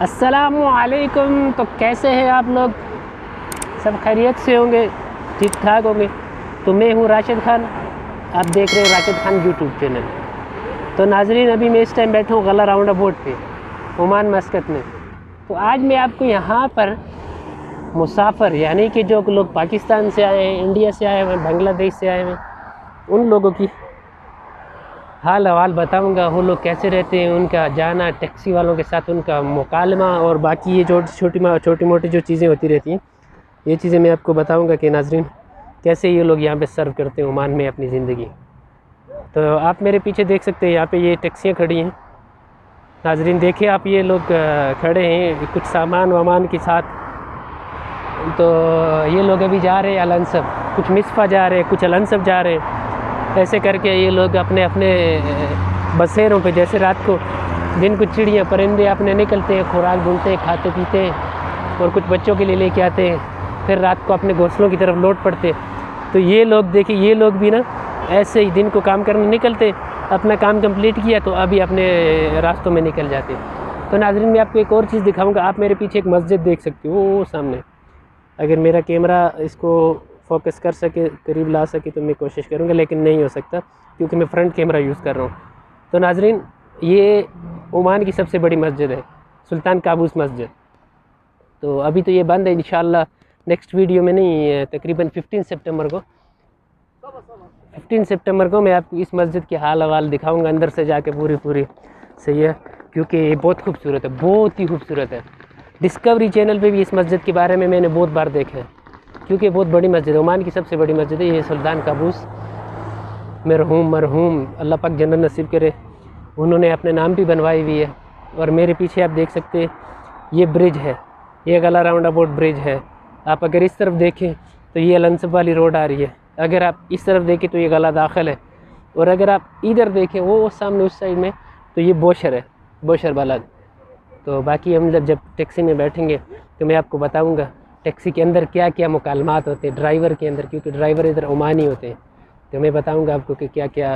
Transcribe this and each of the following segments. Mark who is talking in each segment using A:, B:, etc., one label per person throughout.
A: अस्सलामुअलैकुम। तो कैसे हैं आप लोग? सब खैरियत से होंगे, ठीक ठाक होंगे। तो मैं हूँ राशिद खान, आप देख रहे हो राशिद खान यूट्यूब चैनल। तो नाजरीन, अभी मैं इस टाइम बैठा हूँ गला राउंड अबाउट पे, ओमान मस्कत में। तो आज मैं आपको यहाँ पर मुसाफिर यानी कि जो लोग पाकिस्तान से आए हैं, इंडिया से आए हैं, बांग्लादेश से आए हैं, उन लोगों की हाल अहवाल बताऊंगा। वो लोग कैसे रहते हैं, उनका जाना, टैक्सी वालों के साथ उनका मुकालमा और बाकी ये छोटी मोटी जो चीज़ें होती रहती हैं, ये चीज़ें मैं आपको बताऊंगा कि नाजरीन कैसे ये लोग यहाँ पे सर्व करते हैं ओमान में अपनी ज़िंदगी। तो आप मेरे पीछे देख सकते हैं, यहाँ पे ये टैक्सियाँ खड़ी हैं। नाजरीन देखिए आप, ये लोग खड़े हैं कुछ सामान वामान के साथ। तो ये लोग अभी जा रहे हैं अलनसब, कुछ मिसफा जा रहे हैं, कुछ अलनसब जा रहे हैं। ऐसे करके ये लोग अपने अपने बसेरों पे, जैसे रात को दिन कुछ चिड़ियाँ परिंदे अपने निकलते हैं, खुराक ढूंढते हैं, खाते पीते हैं और कुछ बच्चों के लिए लेके आते हैं, फिर रात को अपने घोंसलों की तरफ लौट पड़ते हैं। तो ये लोग देखिए, ये लोग भी ना ऐसे ही दिन को काम करने निकलते, अपना काम कंप्लीट किया तो अभी अपने रास्तों में निकल जाते। तो नाज़रीन मैं आपको एक और चीज़ दिखाऊंगा। आप मेरे पीछे एक मस्जिद देख सकते हो, वो सामने। अगर मेरा कैमरा इसको फोकस कर सके, करीब ला सके, तो मैं कोशिश करूँगा, लेकिन नहीं हो सकता क्योंकि मैं फ्रंट कैमरा यूज़ कर रहा हूँ। तो नाजरीन, ये ओमान की सबसे बड़ी मस्जिद है, सुल्तान काबूस मस्जिद। तो अभी तो ये बंद है, इंशाल्लाह नेक्स्ट वीडियो में नहीं, तकरीबन 15 सितंबर को मैं आपको इस मस्जिद की हाल हवाल दिखाऊँगा अंदर से जाके पूरी। सही है, क्योंकि ये बहुत खूबसूरत है, बहुत ही खूबसूरत है। डिस्कवरी चैनल पे भी इस मस्जिद के बारे में मैंने बहुत बार देखा है, क्योंकि बहुत बड़ी मस्जिद है, ओमान की सबसे बड़ी मस्जिद है ये सुल्तान काबूस। मरहूम अल्लाह पाक जन्नत नसीब करे, उन्होंने अपने नाम भी बनवाई हुई है। और मेरे पीछे आप देख सकते हैं, ये ब्रिज है, ये गला राउंड अबाउट ब्रिज है। आप अगर इस तरफ देखें तो ये अलनसब वाली रोड आ रही है, अगर आप इस तरफ देखें तो ये गला दाखिल है, और अगर आप इधर देखें वो सामने उस साइड में तो ये बोशर है, बोशर बालाद। तो बाकी हम जब टैक्सी में बैठेंगे तो मैं आपको बताऊंगा टैक्सी के अंदर क्या क्या मुकालमात होते हैं, ड्राइवर के अंदर, क्योंकि ड्राइवर इधर ओमानी होते हैं। तो मैं बताऊंगा आपको कि क्या क्या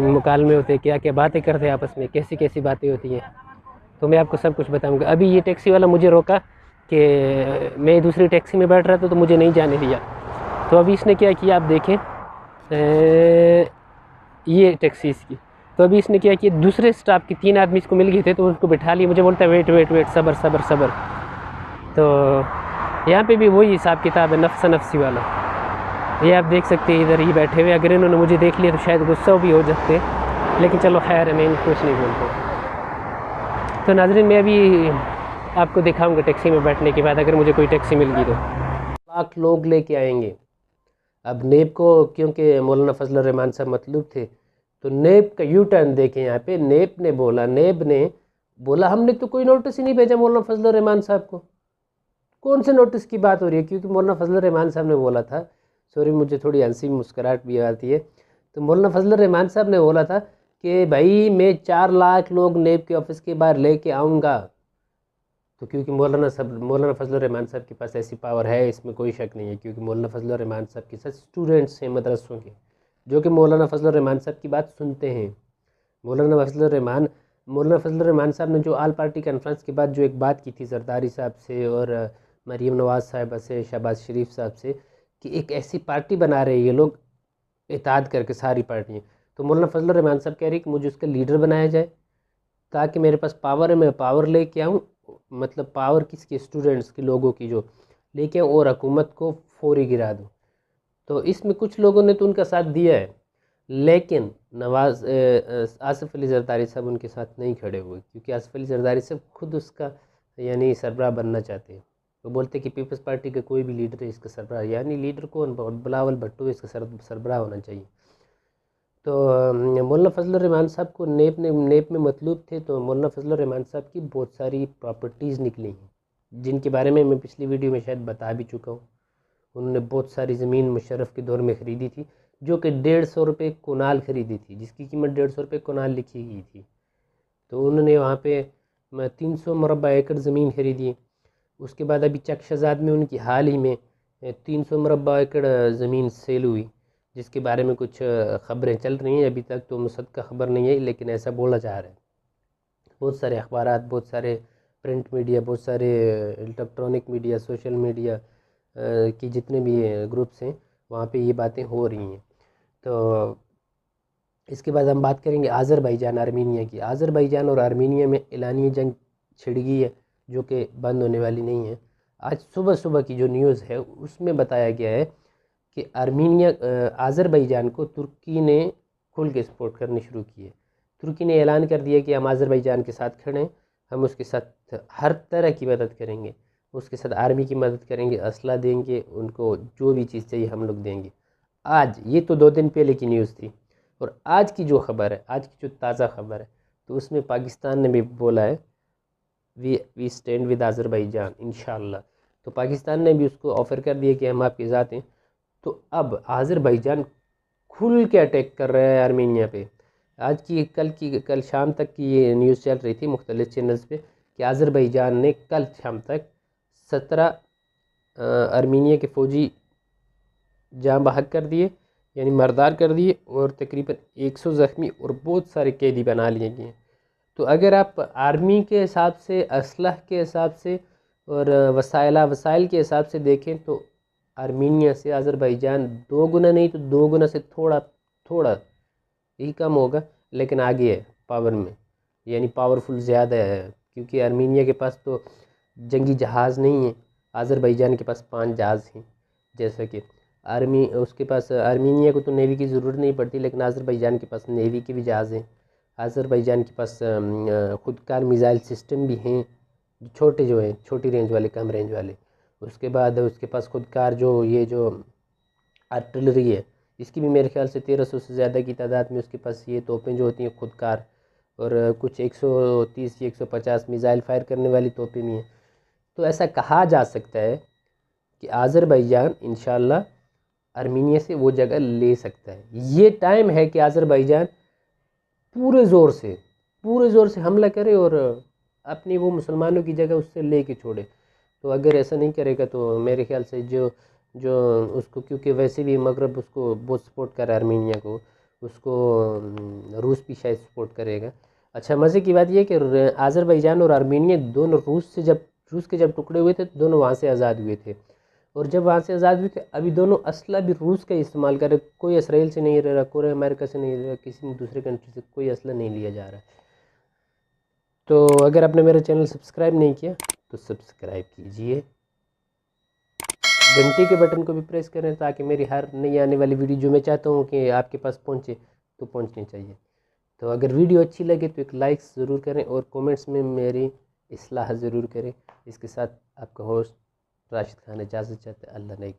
A: मुकालमे होते हैं, क्या क्या बातें करते हैं आपस में, कैसी कैसी बातें होती हैं। तो मैं आपको सब कुछ बताऊंगा। अभी ये टैक्सी वाला मुझे रोका कि मैं दूसरी टैक्सी में बैठ रहा था तो मुझे नहीं जाने दिया। तो अभी इसने क्या किया, आप देखें, ये टैक्सी इसकी। तो अभी इसने क्या किया, दूसरे स्टाफ के 3 आदमी इसको मिल गए थे तो उसको बिठा लिया। मुझे बोलता है वेट सबर सबर सबर। तो यहाँ पे भी वही हिसाब किताब है, नफ्स नफ्सी वाला। ये आप देख सकते हैं, इधर ही बैठे हुए। अगर इन्होंने मुझे देख लिया तो शायद गुस्सा भी हो सकते, लेकिन चलो खैर है, मैं कुछ नहीं बोलता। तो नाज़रीन मैं अभी आपको दिखाऊंगा टैक्सी में बैठने के बाद, अगर मुझे कोई टैक्सी मिल गई तो। लाख लोग लेके आएंगे। अब नेब को क्योंकि मौलाना फजल रहमान साहब मतलूब थे, तो नेब का यू टर्न देखें यहाँ पे। नेब ने बोला हमने तो कोई नोटिस ही नहीं भेजा मौलाना फजल रहमान साहब को। कौन से नोटिस की बात हो रही है? क्योंकि मौलाना फजल रहमान साहब ने बोला था, सॉरी मुझे थोड़ी हंसी मुस्कुराहट भी आती है, तो मौलाना फजल रहमान साहब ने बोला था कि भाई मैं 4 लाख लोग नेब के ऑफिस के बाहर लेके आऊँगा। तो क्योंकि मौलाना फजल रहमान साहब के पास ऐसी पावर है, इसमें कोई शक नहीं है, क्योंकि मौलाना फजल रहमान साहब के साथ स्टूडेंट्स हैं मदरसों के, जो कि मौलाना फजल रहमान साहब की बात सुनते हैं। मौलाना फजल रहमान साहब ने जो आल पार्टी कॉन्फ्रेंस के बाद जो एक बात की थी जरदारी साहब से और मरीम नवाज़ साहबा से, शहबाज शरीफ साहब से, कि एक ऐसी पार्टी बना रहे हैं ये लोग इत्तेहाद करके सारी पार्टियाँ। तो मौलाना फजल रहमान साहब कह रही कि मुझे उसका लीडर बनाया जाए, ताकि मेरे पास पावर है, मैं पावर लेके आऊँ। मतलब पावर किसकी? स्टूडेंट्स की, लोगों की जो लेके आऊँ और हुकूमत को फौरी गिरा दूँ। तो इसमें कुछ लोगों ने तो उनका साथ दिया है, लेकिन आसिफ अली जरदारी साहब उनके साथ नहीं खड़े हुए, क्योंकि आसिफ अली जरदारी साहब खुद उसका यानी सरबराह बनना चाहते हैं। वो बोलते हैं कि पीपल्स पार्टी का कोई भी लीडर है इसका सरबराह, यानी लीडर कौन? बिलावल भुट्टो इसका सरबराह होना चाहिए। तो मौलाना फजल रहमान साहब को नेप में मतलूब थे, तो मौलाना फजल रहमान साहब की बहुत सारी प्रॉपर्टीज़ निकली हैं, जिनके बारे में मैं पिछली वीडियो में शायद बता भी चुका हूँ। उन्होंने बहुत सारी ज़मीन मुशर्रफ के दौर में ख़रीदी थी, जो कि 150 रुपये कोनाल ख़रीदी थी, जिसकी कीमत 150 रुपये कोनाल लिखी गई थी। तो उन्होंने वहाँ पे 300 मुरबा एकड़ ज़मीन खरीदी। उसके बाद अभी चक शहजाद में उनकी हाल ही में 300 मुरबा एकड़ ज़मीन सेल हुई, जिसके बारे में कुछ ख़बरें चल रही हैं। अभी तक तो मुसद्दक़ खबर नहीं है, लेकिन ऐसा बोला जा रहा है। बहुत सारे अखबारात, बहुत सारे प्रिंट मीडिया, बहुत सारे इलेक्ट्रॉनिक मीडिया, सोशल मीडिया की जितने भी ग्रुप्स हैं वहाँ पे ये बातें हो रही हैं। तो इसके बाद हम बात करेंगे आज़रबाईजान आर्मीनिया की। आज़रबाईजान और आर्मीनिया में एलानिया जंग छिड़ गई है, जो कि बंद होने वाली नहीं है। आज सुबह सुबह की जो न्यूज़ है उसमें बताया गया है कि आज़रबाईजान को तुर्की ने खुल के सपोर्ट करनी शुरू की है। तुर्की ने ऐलान कर दिया कि हम आज़रबाईजान के साथ खड़े हैं, हम उसके साथ हर तरह की मदद करेंगे, उसके साथ आर्मी की मदद करेंगे, असला देंगे, उनको जो भी चीज़ चाहिए हम लोग देंगे। आज ये तो 2 दिन पहले की न्यूज़ थी, और आज की जो खबर है, आज की जो ताज़ा खबर है, तो उसमें पाकिस्तान ने भी बोला है वी स्टैंड विद आज़रबाईजान इंशाअल्लाह। तो पाकिस्तान ने भी उसको ऑफ़र कर दिया कि हम आपके साथ हैं। तो अब आज़रबाईजान खुल के अटैक कर रहा है आर्मीनिया पे। कल शाम तक की ये न्यूज़ चल रही थी मुख्तलिफ चैनल्स पे कि आज़रबाईजान ने कल शाम तक 17 आर्मीनिया के फ़ौजी जाँ बहक कर दिए, यानी मर्दार कर दिए, और तकरीबन 100 ज़ख्मी और बहुत सारे कैदी बना लिए गए। तो अगर आप आर्मी के हिसाब से, असलह के हिसाब से और वसाइल के हिसाब से देखें तो आर्मीनिया से आज़रबाईजान 2 गुना नहीं तो 2 गुना से थोड़ा थोड़ा ही कम होगा, लेकिन आगे है पावर में, यानी पावरफुल ज़्यादा है। क्योंकि आर्मीनिया के पास तो जंगी जहाज़ नहीं है, आज़रबाईजान के पास 5 जहाज़ हैं। जैसा कि उसके पास आर्मीनिया को तो नेवी की ज़रूरत नहीं पड़ती, लेकिन आज़रबाईजान के पास नेवी के भी जहाज़ हैं। आज़रबाईजान के पास खुदकार मिसाइल सिस्टम भी हैं, जो हैं छोटी रेंज वाले, कम रेंज वाले। उसके बाद उसके पास खुदकार जो आर्टिलरी है, इसकी भी मेरे ख्याल से 1300 से ज़्यादा की तादाद में उसके पास ये तोपें जो होती हैं खुदकार, और कुछ 130 या 150 मिसाइल फायर करने वाली तोपें भी हैं। तो ऐसा कहा जा सकता है कि आज़रबाईजान इंशाअल्लाह आर्मीनिया से वो जगह ले सकता है। ये टाइम है कि आज़रबाईजान पूरे ज़ोर से हमला करे और अपनी वो मुसलमानों की जगह उससे ले के छोड़े। तो अगर ऐसा नहीं करेगा तो मेरे ख्याल से जो जो उसको, क्योंकि वैसे भी मगरब उसको बहुत सपोर्ट कर रहा है आर्मीनिया को, उसको रूस भी शायद सपोर्ट करेगा। अच्छा, मज़े की बात यह कि आज़रबाईजान और आर्मीनिया दोनों रूस के जब टुकड़े हुए थे तो दोनों वहाँ से आज़ाद हुए थे, और जब वहाँ से आज़ाद हुए थे अभी दोनों असला भी रूस का इस्तेमाल कर रहे। कोई इसराइल से नहीं ले रहा, कोई अमेरिका से नहीं ले रहा, किसी दूसरे कंट्री से कोई असला नहीं लिया जा रहा। तो अगर आपने मेरा चैनल सब्सक्राइब नहीं किया तो सब्सक्राइब कीजिए, घंटी के बटन को भी प्रेस करें ताकि मेरी हर नई आने वाली वीडियो जो मैं चाहता हूँ कि आपके पास पहुँचे तो पहुँचनी चाहिए। तो अगर वीडियो अच्छी लगे तो एक लाइक ज़रूर करें और कमेंट्स में मेरी इस्लाह ज़रूर करें। इसके साथ आपका होस्ट राशिद खान इजाज़त चाहते हैं। अल्लाह ने